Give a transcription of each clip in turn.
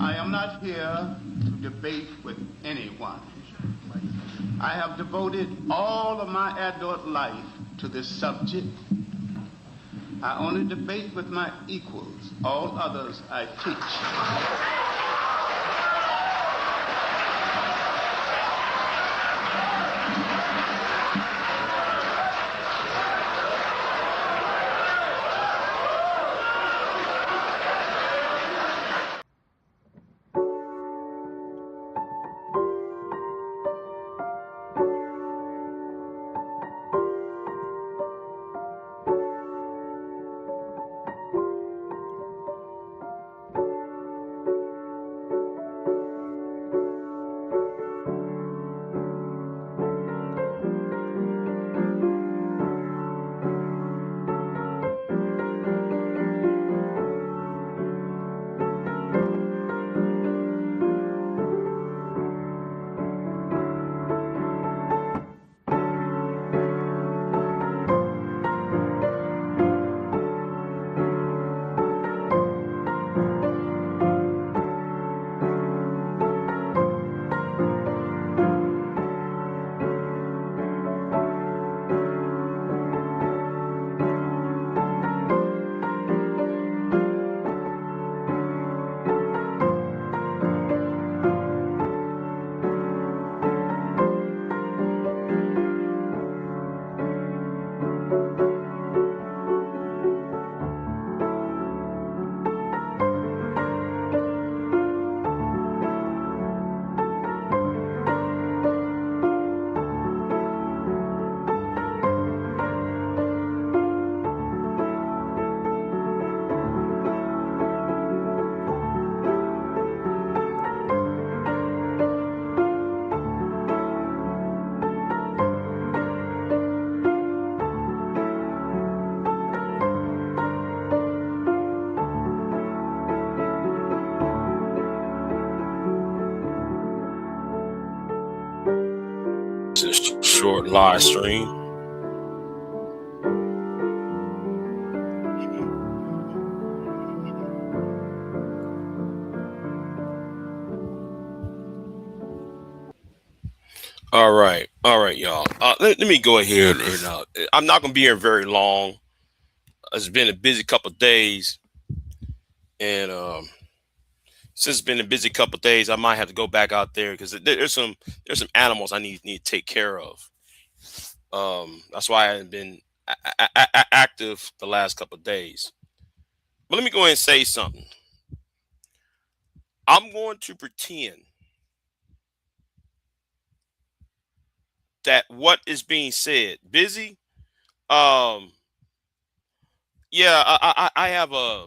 I am not here to debate with anyone. I have devoted all of my adult life to this subject. I only debate with my equals. All others I teach. Just short live stream. All right, y'all. Let me go ahead and I'm not gonna be here very long. It's been a busy couple of days, and since it's been a busy couple of days, I might have to go back out there because there's some animals I need to take care of. That's why I haven't been active the last couple of days. But let me go ahead and say something. I'm going to pretend that what is being said, busy. Um, yeah, I have a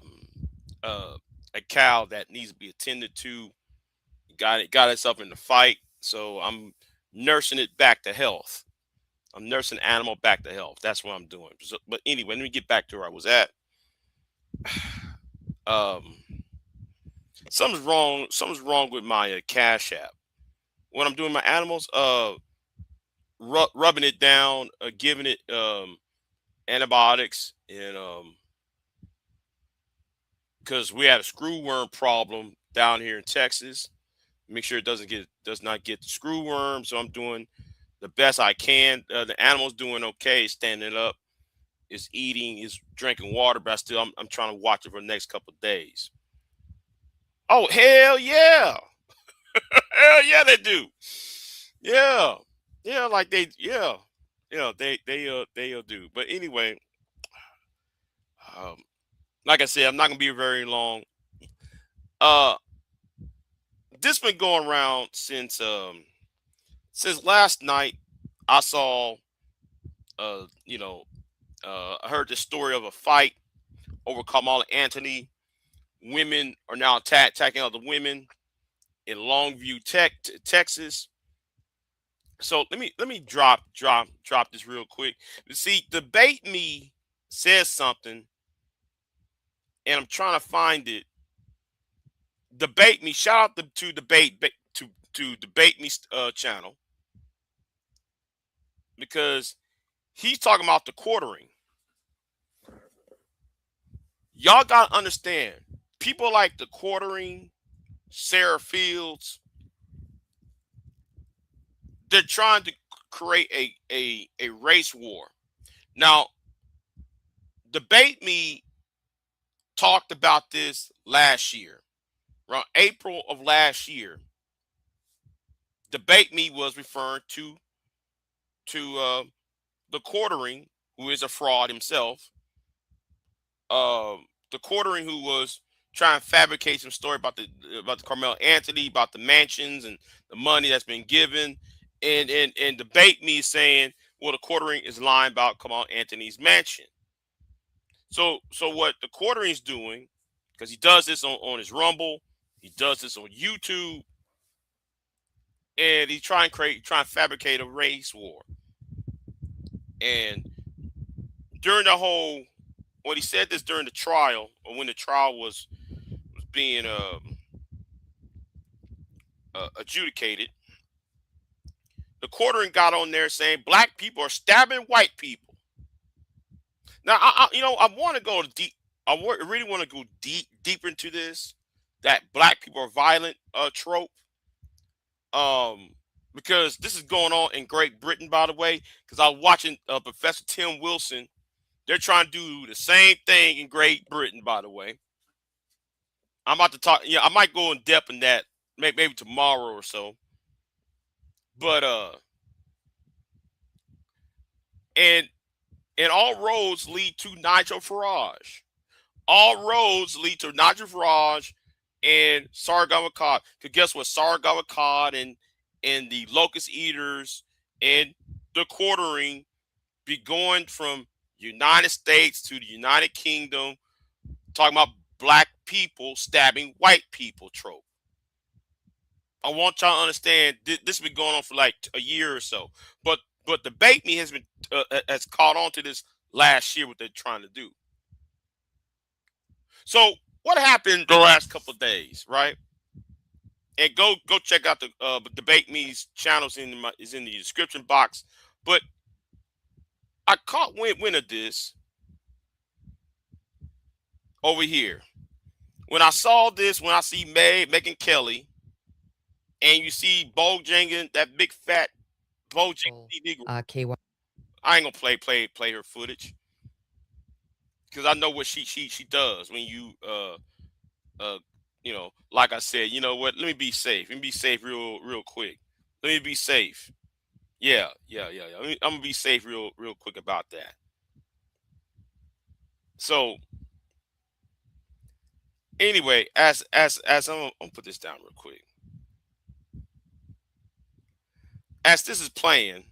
a cow that needs to be attended to. Got itself in the fight, so I'm nursing it back to health. I'm nursing the animal back to health. That's what I'm doing. So, but anyway, let me get back to where I was at. Um, something's wrong. Something's wrong with my cash app. When I'm doing my animals, rubbing it down, giving it antibiotics, and because we had a screw worm problem down here in Texas. Make sure it does not get the screw worm. So I'm doing the best I can. The animal's doing okay, standing up, is eating, is drinking water, but I'm trying to watch it for the next couple of days. Oh hell yeah, hell yeah they do. Yeah, yeah, like they do. But anyway, um, like I said, I'm not gonna be very long. Uh, this been going around since last night. I saw I heard the story of a fight over Karmelo Anthony. Women are now attacking other women in Longview, Texas. So let me drop this real quick. See, debate me says something, and I'm trying to find it. Debate me. Shout out to to debate me channel because he's talking about the quartering. Y'all gotta understand. People like the quartering. Sarah Fields. They're trying to create a race war. Now, Debate Me talked about this last year, around April of last year. Debate Me was referring to the Quartering, who is a fraud himself. The Quartering, who was trying to fabricate some story about the Carmelo Anthony, about the mansions and the money that's been given, and Debate Me saying, well, the Quartering is lying about Carmelo Anthony's mansion. So what the Quartering is doing, because he does this on his Rumble, he does this on YouTube, and he's trying to fabricate a race war. And during the whole, when he said this during the trial, or when the trial was being adjudicated, the Quartering got on there saying black people are stabbing white people. Now, I want to go deep. I really want to go deeper into this, that black people are violent trope. Because this is going on in Great Britain, by the way. Because I was watching Professor Tim Wilson. They're trying to do the same thing in Great Britain, by the way. I'm about to talk. Yeah, I might go in depth in that maybe tomorrow or so. But and all roads lead to Nigel Farage. All roads lead to Nigel Farage and Sargon Akkad. Because guess what? Sargon Akkad and the Locust Eaters and the Quartering be going from United States to the United Kingdom, talking about black people stabbing white people trope. I want y'all to understand this has been going on for like a year or so. But Debate Me has been has caught on to this last year, what they're trying to do. So what happened the last couple of days, right? And go check out the Debate Me's channels is in the description box. But I caught wind of this over here. When I saw this, when I see Megyn Kelly, and you see Bojangles, that big fat Bojangles, KY. I ain't gonna play her footage because I know what she does when you like I said, you know what? Let me be safe. Let me be safe real quick. Let me be safe. Yeah. I'm gonna be safe real quick about that. So anyway, as I'm gonna put this down real quick. As this is playing,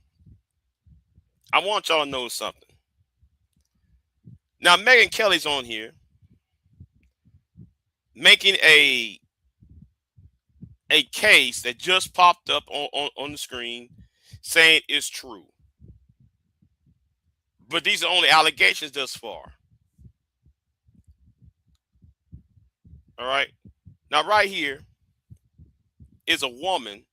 I want y'all to know something. Now, Megyn Kelly's on here making a case that just popped up on the screen saying it's true. But these are only allegations thus far. All right. Now, right here is a woman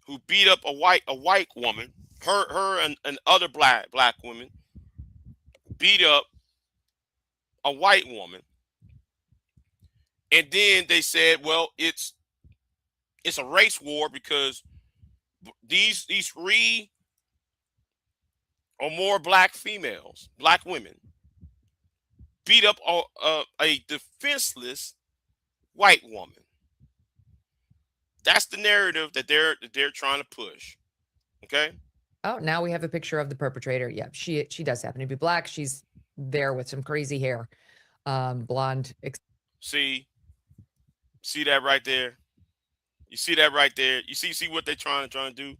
who beat up a white woman. Her and other black women beat up a white woman. And then they said, well, it's a race war because these 3 or more black females, black women, beat up a defenseless white woman. That's the narrative that they're trying to push. Okay. Oh, now we have a picture of the perpetrator. Yeah, she does happen to be black. She's there with some crazy hair, blonde. See that right there? You see that right there? You see what they're trying to do?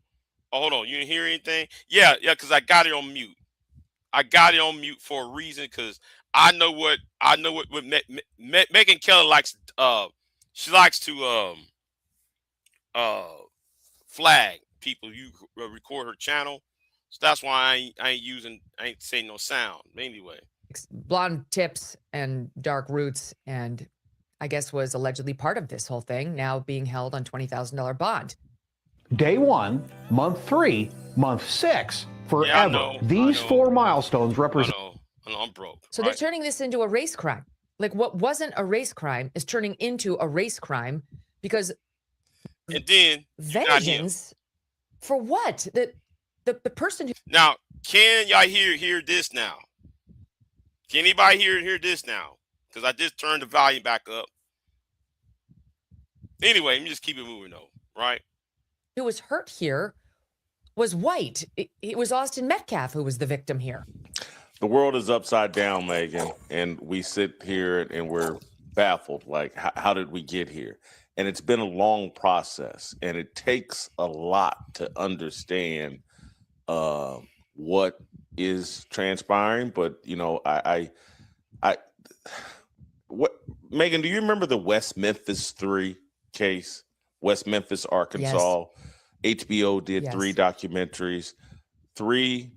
Oh, hold on. You didn't hear anything? Yeah, because I got it on mute. I got it on mute for a reason because I know what Megyn Kelly likes. She likes to flag people. You record her channel, so that's why I ain't saying no sound. Anyway, blonde tips and dark roots, and I guess was allegedly part of this whole thing. Now being held on $20,000 bond. Day 1, month 3, month 6, forever. Yeah, These 4 milestones represent. I know I'm broke. So they're turning this into a race crime. Like what wasn't a race crime is turning into a race crime because And then you got him. vengeance for what? The person who Now, can y'all hear this now? Can anybody hear this now? Because I just turned the volume back up. Anyway, let me just keep it moving though, right? was hurt here was white. It was Austin Metcalf who was the victim here. The world is upside down, Megan, and we sit here and we're baffled. Like, how did we get here? And it's been a long process, and it takes a lot to understand what is transpiring. But you know, what, Megan? Do you remember the West Memphis 3 case? West Memphis, Arkansas. HBO did 3 documentaries. 3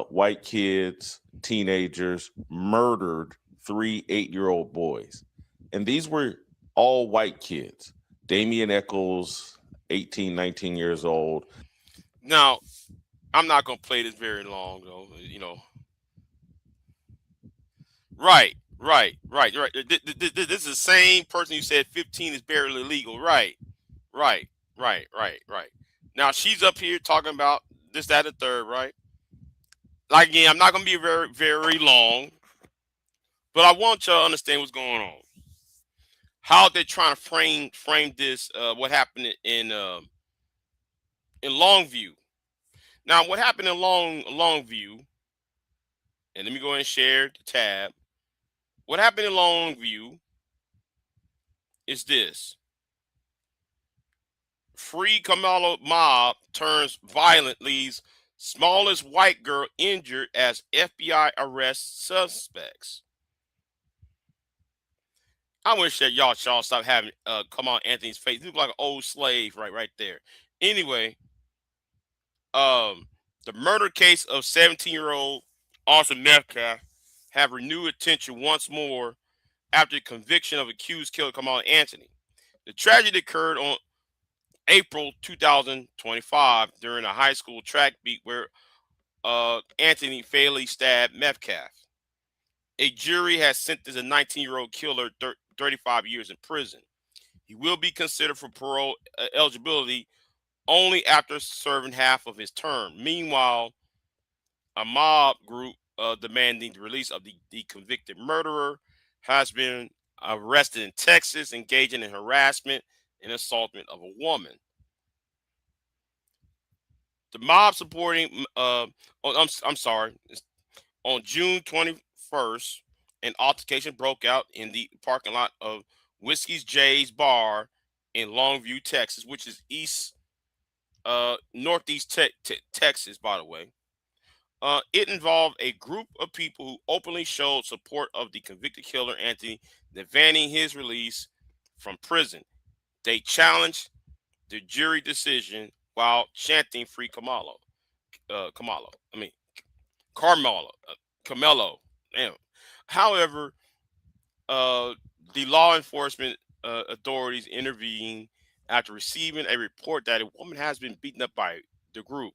white kids, teenagers, murdered 3 8-year-old boys. And these were all white kids. Damian Eccles, 18, 19 years old. Now, I'm not going to play this very long, though, you know. Right. This is the same person who said 15 is barely legal. Right. Now, she's up here talking about this, that, and the third, right? Like, again, I'm not going to be very, very long, but I want y'all to understand what's going on. How they're trying to frame this, what happened in Longview. Now, what happened in Longview, and let me go ahead and share the tab. What happened in Longview is this. Free Karmelo mob turns violent, leaves smallest white girl injured as FBI arrests suspects. I wish that y'all stop having Karmelo Anthony's face. He look like an old slave right there. Anyway, the murder case of 17-year-old Austin Metcalf have renewed attention once more after the conviction of accused killer Karmelo Anthony. The tragedy occurred on April 2025 during a high school track meet where Anthony fatally stabbed Metcalf. A jury has sentenced a 19-year-old killer 35 years in prison. He will be considered for parole eligibility only after serving half of his term. Meanwhile, a mob group demanding the release of the convicted murderer has been arrested in Texas, engaging in harassment and assaultment of a woman. The mob supporting, I'm sorry, on June 21st, an altercation broke out in the parking lot of Whiskey's Jay's Bar in Longview, Texas, which is northeast Texas, by the way. It involved a group of people who openly showed support of the convicted killer Anthony, demanding his release from prison. They challenged the jury decision while chanting "Free Karmelo." Karmelo. Damn. However, the law enforcement authorities intervened after receiving a report that a woman has been beaten up by the group.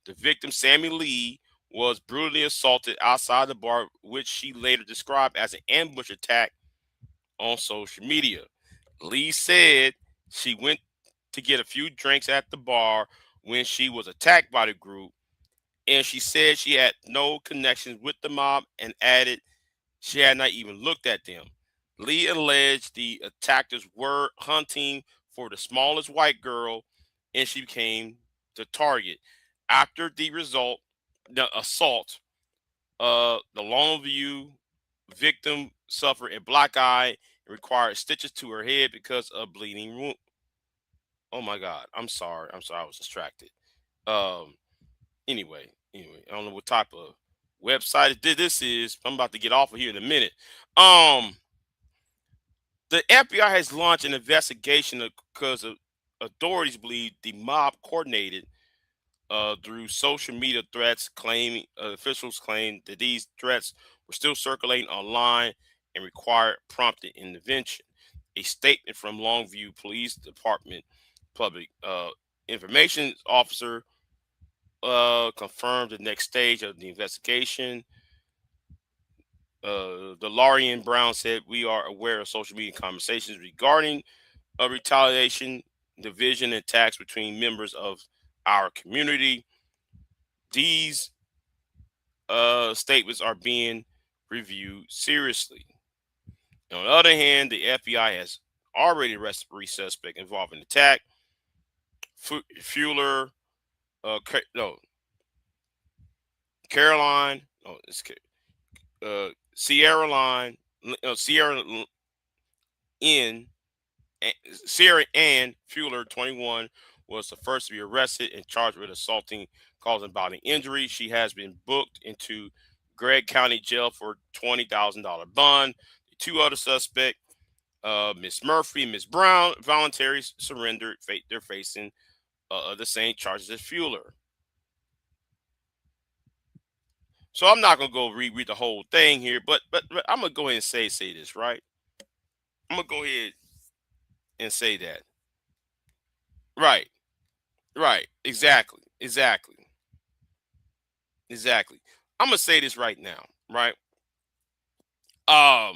The victim, Sammy Lee, was brutally assaulted outside the bar, which she later described as an ambush attack on social media. Lee said she went to get a few drinks at the bar when she was attacked by the group, and she said she had no connections with the mob and added she had not even looked at them. Lee alleged the attackers were hunting for the smallest white girl, and she became the target. After the assault, the Longview victim suffered a black eye and required stitches to her head because of bleeding wound. Oh my God, I'm sorry, I was distracted. Anyway, I don't know what type of website this is. I'm about to get off of here in a minute. The FBI has launched an investigation because authorities believe the mob coordinated through social media threats, claiming officials claim that these threats were still circulating online and required prompt intervention. A statement from Longview Police Department public information officer confirmed the next stage of the investigation. The Larian Brown said, "We are aware of social media conversations regarding of retaliation, division, and attacks between members of our community. These statements are being reviewed seriously. On the other hand, the FBI has already arrested 3 suspects involved in the attack. Fuller, Caroline, Sierra Line, N, Sierra Ann Fuller, 21, was the first to be arrested and charged with assaulting, causing bodily injury. She has been booked into Gregg County Jail for $20,000 bond. The 2 other suspects, Miss Murphy and Miss Brown, voluntarily surrendered. They're facing the same charges as Fuller. So I'm not gonna go reread the whole thing here, but I'm gonna go ahead and say this, right? I'm gonna go ahead and say that. Right. Exactly. I'm gonna say this right now, right? Let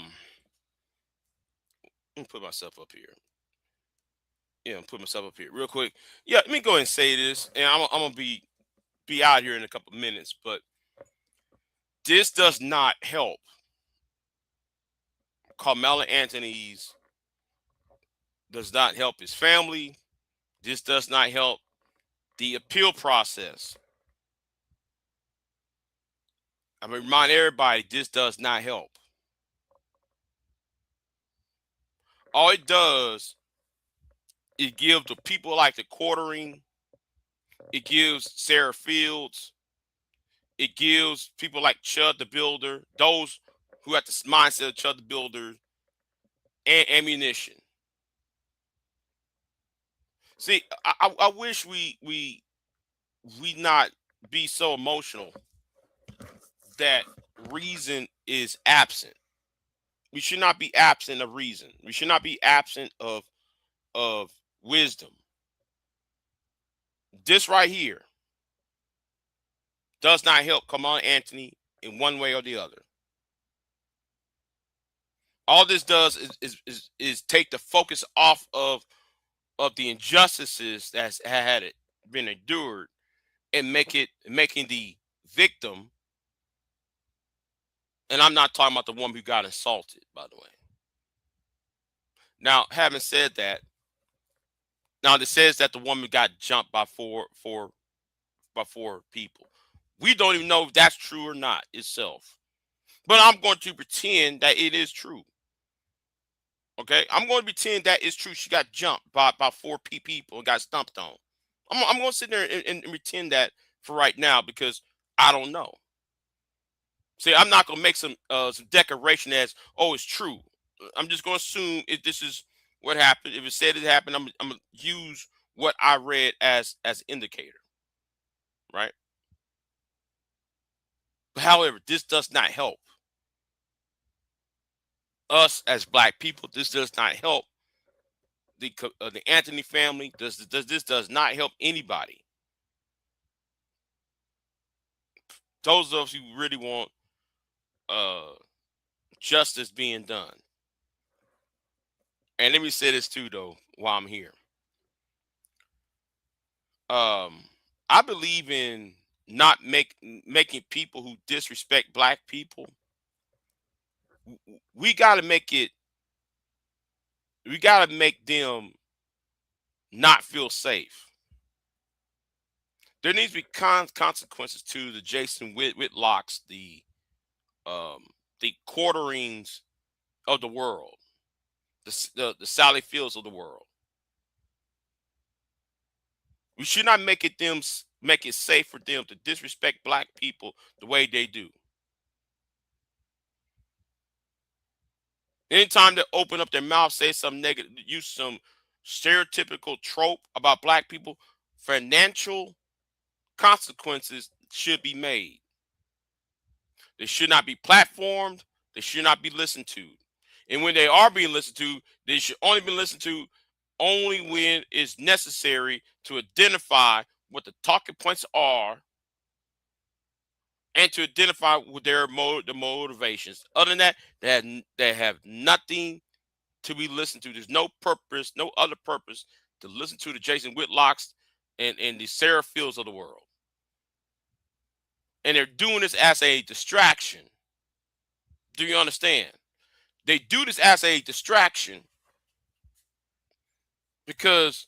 me put myself up here. Yeah, put myself up here real quick. Yeah, let me go ahead and say this, and I'm gonna be out here in a couple minutes, but this does not help Karmelo Anthony's, does not help his family. This does not help the appeal process. I'm gonna remind everybody, this does not help. All it does is give the people like the Quartering, it gives Sarah Fields, it gives people like Chud the Builder, those who have the mindset of Chud the Builder, and ammunition. See, I wish we not be so emotional that reason is absent. We should not be absent of reason. We should not be absent of wisdom. This right here does not help Karmelo Anthony in one way or the other. All this does is take the focus off of the injustices that's had it been endured, and making the victim. And I'm not talking about the woman who got assaulted, by the way. Now, having said that, now it says that the woman got jumped by four people. We don't even know if that's true or not itself. But I'm going to pretend that it is true. Okay, I'm going to pretend that it's true. She got jumped by 4 people and got stumped on. I'm going to sit there and pretend that for right now, because I don't know. See, I'm not going to make some decoration as, oh, it's true. I'm just going to assume if this is what happened. If it said it happened, I'm going to use what I read as an indicator, right? But however, this does not help us as Black people. This does not help the Anthony family. This does not help anybody. Those of us who really want justice being done. And let me say this too, though, while I'm here. I believe in not making people who disrespect Black people. We got to make it. We got to make them not feel safe. There needs to be consequences to the Jason Whitlocks, the Quarterings of the world, the Sally Fields of the world. We should not make it safe for them to disrespect Black people the way they do. Anytime they open up their mouth, say something negative, use some stereotypical trope about Black people, financial consequences should be made. They should not be platformed. They should not be listened to. And when they are being listened to, they should only be listened to only when it's necessary to identify what the talking points are and to identify what their the motivations. Other than that, they have nothing to be listened to. There's no purpose, no other purpose to listen to the Jason Whitlocks and the Sarah Fields of the world. And they're doing this as a distraction. Do you understand? They do this as a distraction because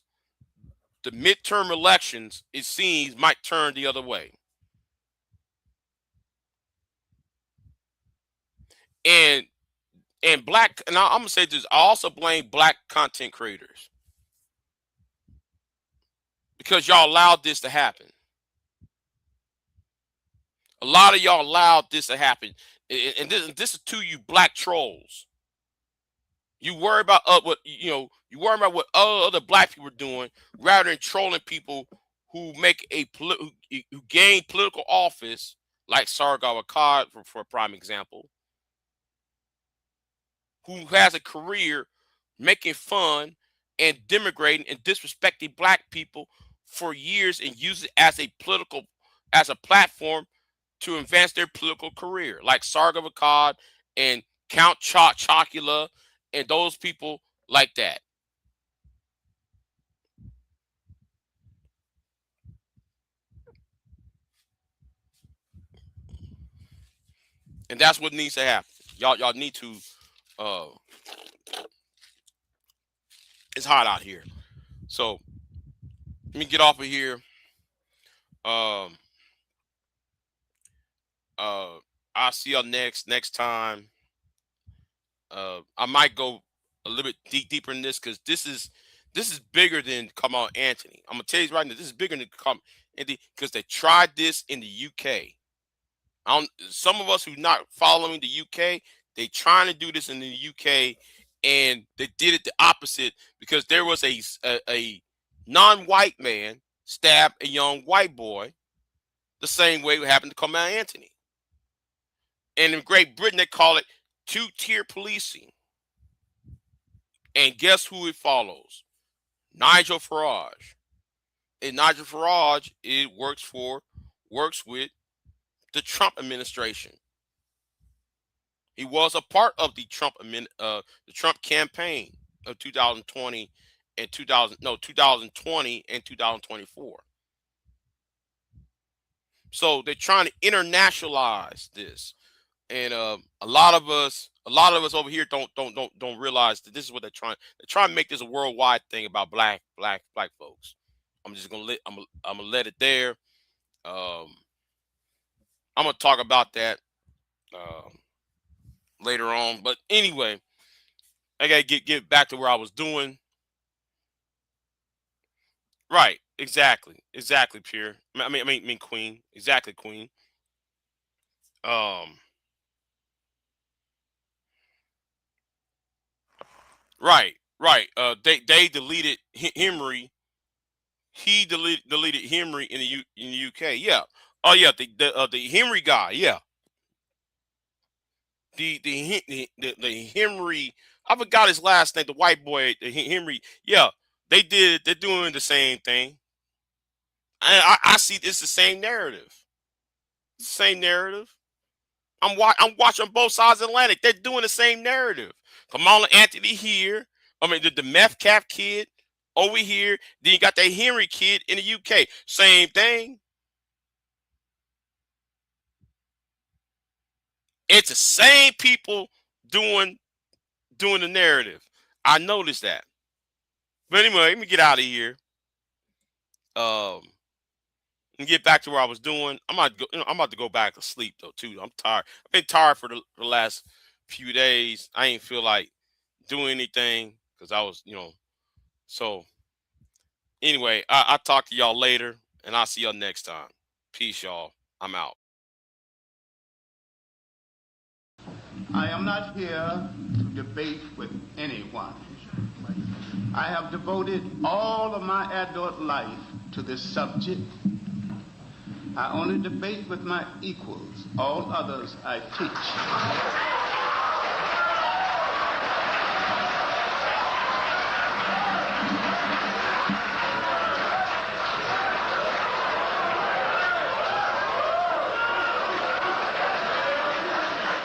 the midterm elections, it seems, might turn the other way. And I'm gonna say this, I also blame black content creators because y'all allowed this to happen. A lot of y'all allowed this to happen. And this is to you black trolls. You worry about you worry about what other black people are doing rather than trolling people who make who gain political office, like Sargon Akkad for a prime example, who has a career making fun and denigrating and disrespecting black people for years and use it as a platform to advance their political career, like Sargon Akkad and Count Chocula and those people like that. And that's what needs to happen. Y'all need to it's hot out here. So let me get off of here. I'll see y'all next time. I might go a little bit deeper in this because this is bigger than Karmelo Anthony. I'm gonna tell you right now, this is bigger than Karmelo Anthony because they tried this in the UK. Some of us who not following the UK, they trying to do this in the UK, and they did it the opposite because there was a non-white man stabbed a young white boy the same way it happened to Karmelo Anthony. And in Great Britain, they call it two-tier policing. And guess who it follows? Nigel Farage. And Nigel Farage, it works with the Trump administration. He was a part of the Trump campaign of 2020 and 2020 and 2024. So they're trying to internationalize this. And a lot of us over here don't realize that this is what they're trying. They're trying to make this a worldwide thing about black folks. I'm gonna let it there. I'm gonna talk about that later on. But anyway, I gotta get back to where I was doing. Right, exactly, Pierre. I mean, Queen, exactly, Queen. Right. They deleted Henry. He deleted Henry in the UK. Yeah. Oh yeah. The Henry guy. Yeah. The Henry. I forgot his last name. The white boy. The Henry. Yeah. They're doing the same thing. I see it's the same narrative. Same narrative. I'm watching both sides of the Atlantic. They're doing the same narrative. Karmelo Anthony here. I mean, the Metcalf kid over here. Then you got that Henry kid in the UK. Same thing. It's the same people doing the narrative. I noticed that. But anyway, let me get out of here. And get back to where I was doing. I'm about to go back to sleep though too. I'm tired. I've been tired for the last few days. I ain't feel like doing anything because I was, So anyway, I'll talk to y'all later, and I'll see y'all next time. Peace, y'all. I'm out. I am not here to debate with anyone. I have devoted all of my adult life to this subject. I only debate with my equals. All others I teach.